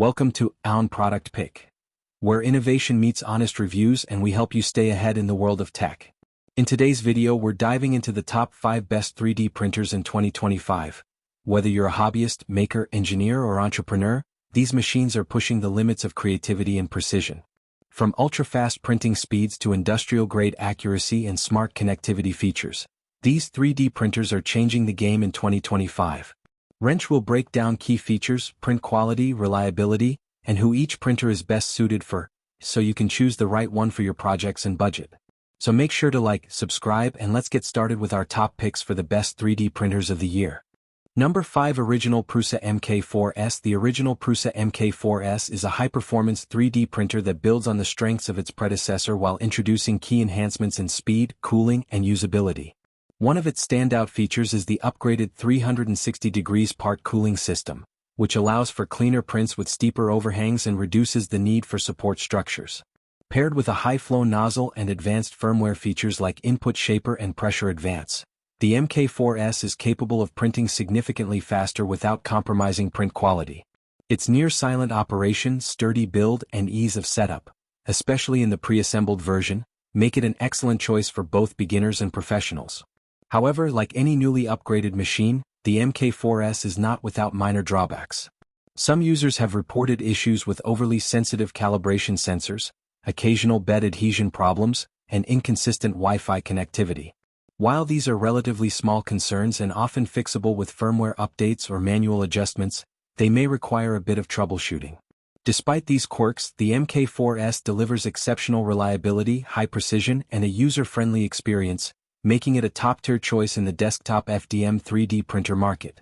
Welcome to Our Product Pick, where innovation meets honest reviews and we help you stay ahead in the world of tech. In today's video, we're diving into the top 5 best 3D printers in 2025. Whether you're a hobbyist, maker, engineer, or entrepreneur, these machines are pushing the limits of creativity and precision. From ultra-fast printing speeds to industrial-grade accuracy and smart connectivity features, these 3D printers are changing the game in 2025. Wrench will break down key features, print quality, reliability, and who each printer is best suited for, so you can choose the right one for your projects and budget. So make sure to like, subscribe, and let's get started with our top picks for the best 3D printers of the year. Number 5. Original Prusa MK4S. The Original Prusa MK4S is a high-performance 3D printer that builds on the strengths of its predecessor while introducing key enhancements in speed, cooling, and usability. One of its standout features is the upgraded 360 degrees part cooling system, which allows for cleaner prints with steeper overhangs and reduces the need for support structures. Paired with a high-flow nozzle and advanced firmware features like Input Shaper and Pressure Advance, the MK4S is capable of printing significantly faster without compromising print quality. Its near-silent operation, sturdy build, and ease of setup, especially in the pre-assembled version, make it an excellent choice for both beginners and professionals. However, like any newly upgraded machine, the MK4S is not without minor drawbacks. Some users have reported issues with overly sensitive calibration sensors, occasional bed adhesion problems, and inconsistent Wi-Fi connectivity. While these are relatively small concerns and often fixable with firmware updates or manual adjustments, they may require a bit of troubleshooting. Despite these quirks, the MK4S delivers exceptional reliability, high precision, and a user-friendly experience, making it a top-tier choice in the desktop FDM 3D printer market.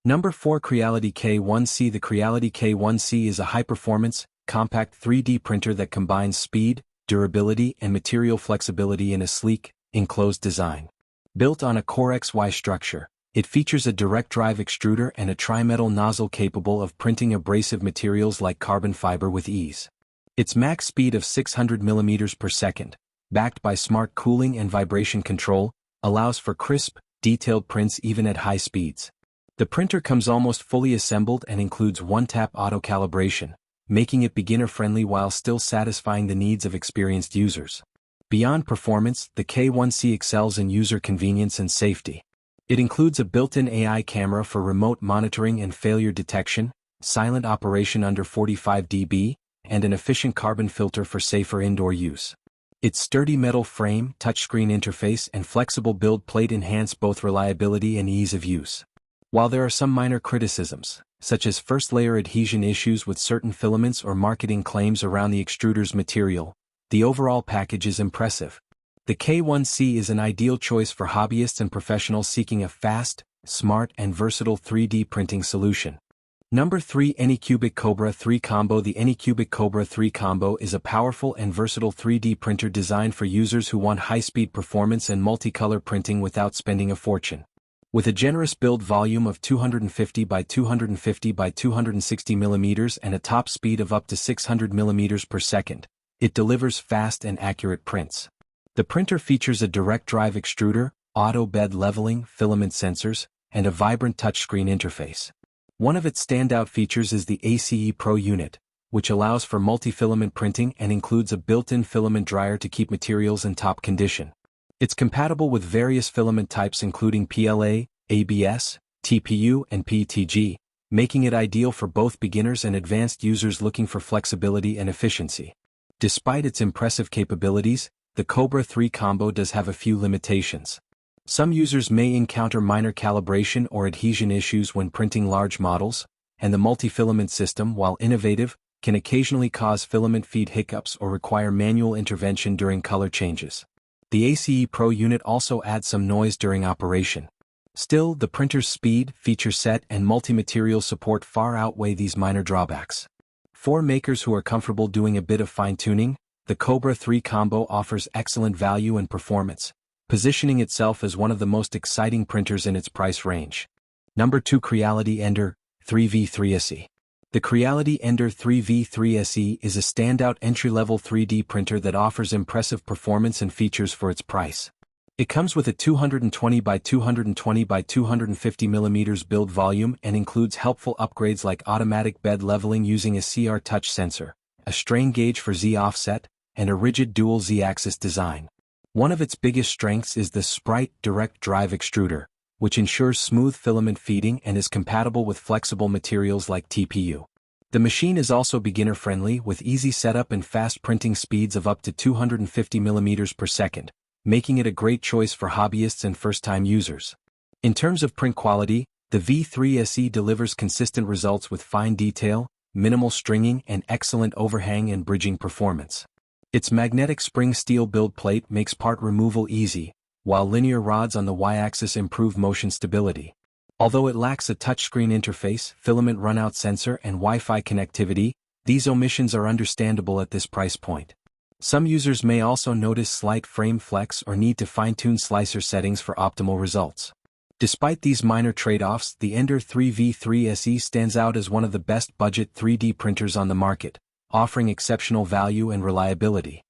Number 4. Creality K1C. The Creality K1C is a high-performance, compact 3D printer that combines speed, durability, and material flexibility in a sleek, enclosed design. Built on a Core XY structure, it features a direct drive extruder and a tri-metal nozzle capable of printing abrasive materials like carbon fiber with ease. Its max speed of 600 mm per second, backed by smart cooling and vibration control, allows for crisp, detailed prints even at high speeds. The printer comes almost fully assembled and includes one-tap auto-calibration, making it beginner-friendly while still satisfying the needs of experienced users. Beyond performance, the K1C excels in user convenience and safety. It includes a built-in AI camera for remote monitoring and failure detection, silent operation under 45 dB, and an efficient carbon filter for safer indoor use. Its sturdy metal frame, touchscreen interface, and flexible build plate enhance both reliability and ease of use. While there are some minor criticisms, such as first-layer adhesion issues with certain filaments or marketing claims around the extruder's material, the overall package is impressive. The K1C is an ideal choice for hobbyists and professionals seeking a fast, smart, and versatile 3D printing solution. Number 3. Anycubic Cobra 3 Combo. The Anycubic Cobra 3 Combo is a powerful and versatile 3D printer designed for users who want high-speed performance and multicolor printing without spending a fortune. With a generous build volume of 250 by 250 by 260 mm and a top speed of up to 600 mm per second, it delivers fast and accurate prints. The printer features a direct drive extruder, auto bed leveling, filament sensors, and a vibrant touchscreen interface. One of its standout features is the ACE Pro unit, which allows for multi-filament printing and includes a built-in filament dryer to keep materials in top condition. It's compatible with various filament types including PLA, ABS, TPU, and PETG, making it ideal for both beginners and advanced users looking for flexibility and efficiency. Despite its impressive capabilities, the Cobra 3 Combo does have a few limitations. Some users may encounter minor calibration or adhesion issues when printing large models, and the multi-filament system, while innovative, can occasionally cause filament feed hiccups or require manual intervention during color changes. The ACE Pro unit also adds some noise during operation. Still, the printer's speed, feature set, and multi-material support far outweigh these minor drawbacks. For makers who are comfortable doing a bit of fine-tuning, the Cobra 3 Combo offers excellent value and performance, positioning itself as one of the most exciting printers in its price range. Number 2. Creality Ender 3V3 SE. The Creality Ender 3V3 SE is a standout entry-level 3D printer that offers impressive performance and features for its price. It comes with a 220 by 220 by 250 mm build volume and includes helpful upgrades like automatic bed leveling using a CR touch sensor, a strain gauge for Z offset, and a rigid dual Z-axis design. One of its biggest strengths is the Sprite direct drive extruder, which ensures smooth filament feeding and is compatible with flexible materials like TPU. The machine is also beginner-friendly with easy setup and fast printing speeds of up to 250 mm per second, making it a great choice for hobbyists and first-time users. In terms of print quality, the V3 SE delivers consistent results with fine detail, minimal stringing, and excellent overhang and bridging performance. Its magnetic spring steel build plate makes part removal easy, while linear rods on the Y-axis improve motion stability. Although it lacks a touchscreen interface, filament runout sensor, and Wi-Fi connectivity, these omissions are understandable at this price point. Some users may also notice slight frame flex or need to fine-tune slicer settings for optimal results. Despite these minor trade-offs, the Ender 3 V3 SE stands out as one of the best budget 3D printers on the market, offering exceptional value and reliability.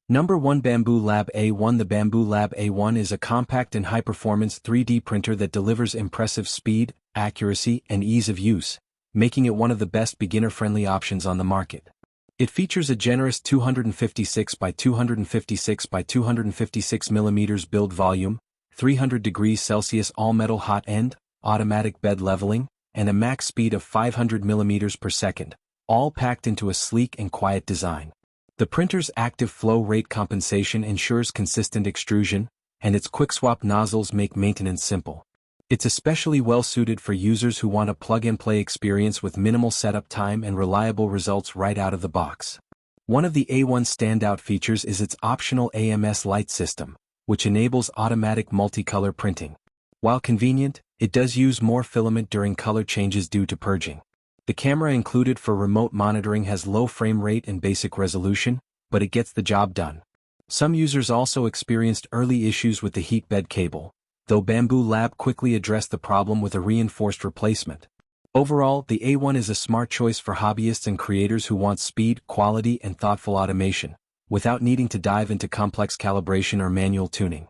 Number 1. Bambu Lab A1. The Bambu Lab A1 is a compact and high-performance 3D printer that delivers impressive speed, accuracy, and ease of use, making it one of the best beginner-friendly options on the market. It features a generous 256 by 256 by 256 mm build volume, 300 degrees Celsius all-metal hot end, automatic bed leveling, and a max speed of 500 mm per second, all packed into a sleek and quiet design. The printer's active flow rate compensation ensures consistent extrusion, and its quick-swap nozzles make maintenance simple. It's especially well-suited for users who want a plug-and-play experience with minimal setup time and reliable results right out of the box. One of the A1's standout features is its optional AMS light system, which enables automatic multicolor printing. While convenient, it does use more filament during color changes due to purging. The camera included for remote monitoring has low frame rate and basic resolution, but it gets the job done. Some users also experienced early issues with the heat bed cable, though Bambu Lab quickly addressed the problem with a reinforced replacement. Overall, the A1 is a smart choice for hobbyists and creators who want speed, quality, and thoughtful automation, without needing to dive into complex calibration or manual tuning.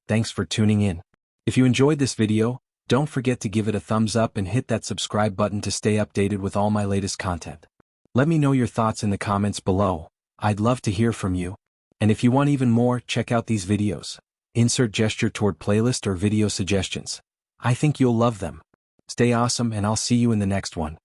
Thanks for tuning in. If you enjoyed this video, don't forget to give it a thumbs up and hit that subscribe button to stay updated with all my latest content. Let me know your thoughts in the comments below. I'd love to hear from you. And if you want even more, check out these videos. Insert gesture toward playlist or video suggestions. I think you'll love them. Stay awesome and I'll see you in the next one.